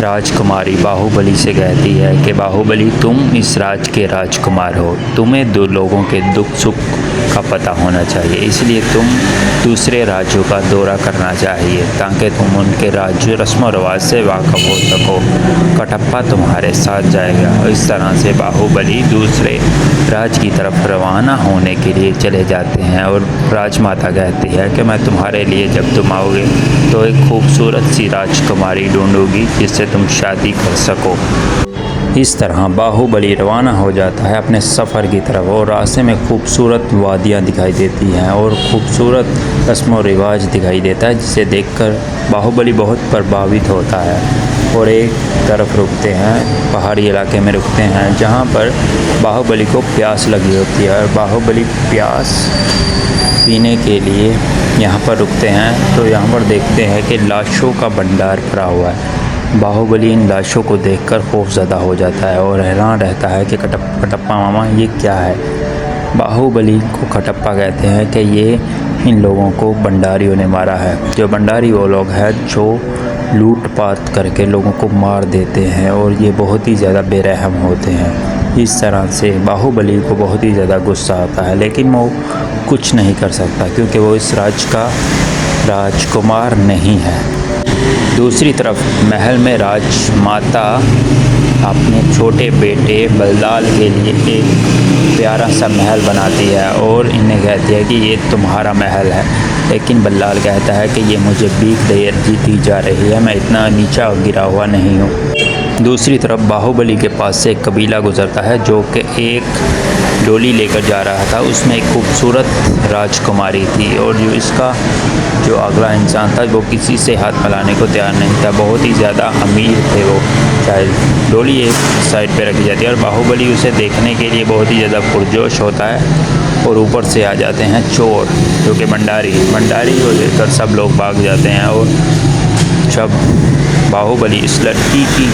राजकुमारी बाहुबली से कहती है कि बाहुबली, तुम इस राज के राजकुमार हो, तुम्हें दो लोगों के दुख सुख का पता होना चाहिए, इसलिए तुम दूसरे राज्यों का दौरा करना चाहिए ताकि तुम उनके राज्य रस्म रिवाज से वाकफ़ हो सको। कटप्पा तुम्हारे साथ जाएगा। इस तरह से बाहुबली दूसरे राज्य की तरफ रवाना होने के लिए चले जाते हैं और राजमाता कहती है कि मैं तुम्हारे लिए, जब तुम आओगे तो एक खूबसूरत सी राजकुमारी ढूंढूंगी जिससे तुम शादी कर सको। इस तरह बाहुबली रवाना हो जाता है अपने सफ़र की तरफ और रास्ते में खूबसूरत वादियाँ दिखाई देती हैं और खूबसूरत रस्म व रिवाज दिखाई देता है, जिसे देखकर बाहुबली बहुत प्रभावित होता है और एक तरफ रुकते हैं, पहाड़ी इलाके में रुकते हैं जहाँ पर बाहुबली को प्यास लगी होती है और बाहुबली प्यास पीने के लिए यहाँ पर रुकते हैं। तो यहाँ पर देखते हैं कि लाशों का भंडार भरा हुआ है। बाहुबली इन लाशों को देखकर खौफज़दा हो जाता है और हैरान रहता है कि कटप्पा मामा ये क्या है। बाहुबली को कटप्पा कहते हैं कि ये इन लोगों को भंडारियों ने मारा है। जो भंडारी वो लोग हैं जो लूटपाट करके लोगों को मार देते हैं और ये बहुत ही ज़्यादा बेरहम होते हैं। इस तरह से बाहुबली को बहुत ही ज़्यादा गुस्सा आता है, लेकिन वो कुछ नहीं कर सकता क्योंकि वो इस राज्य का राजकुमार नहीं है। दूसरी तरफ महल में राजमाता अपने छोटे बेटे बल्लाल के लिए एक प्यारा सा महल बनाती है और इन्हें कहती है कि ये तुम्हारा महल है, लेकिन बल्लाल कहता है कि ये मुझे भीख दी जा रही है, मैं इतना नीचा गिरा हुआ नहीं हूँ। दूसरी तरफ बाहुबली के पास से एक कबीला गुजरता है जो कि एक डोली लेकर जा रहा था। उसमें एक खूबसूरत राजकुमारी थी और जो अगला इंसान था वो किसी से हाथ मिलाने को तैयार नहीं था। बहुत ही ज़्यादा अमीर थे वो। शायद डोली एक साइड पे रखी जाती है और बाहुबली उसे देखने के लिए बहुत ही ज़्यादा पुरजोश होता है और ऊपर से आ जाते हैं चोर जो कि भंडारी को देखकर सब लोग भाग जाते हैं। और जब बाहुबली इस लड़की की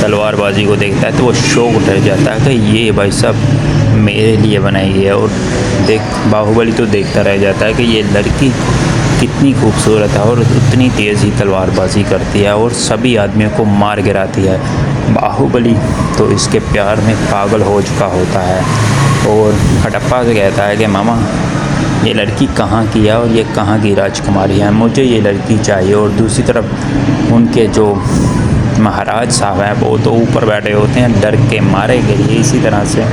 तलवारबाजी को देखता है तो वो शौक उठ जाता है कि ये भाई साहब मेरे लिए बनाई गई है। और बाहुबली तो देखता रह जाता है कि ये लड़की कितनी खूबसूरत है और उतनी तेज़ ही तलवारबाजी करती है और सभी आदमियों को मार गिराती है। बाहुबली तो इसके प्यार में पागल हो चुका होता है और कटप्पा से कहता है कि मामा ये लड़की कहाँ की है और ये कहाँ की राजकुमारी है, मुझे ये लड़की चाहिए। और दूसरी तरफ उनके जो महाराज साहब हैं वो तो ऊपर बैठे होते हैं डर के मारे गए। इसी तरह से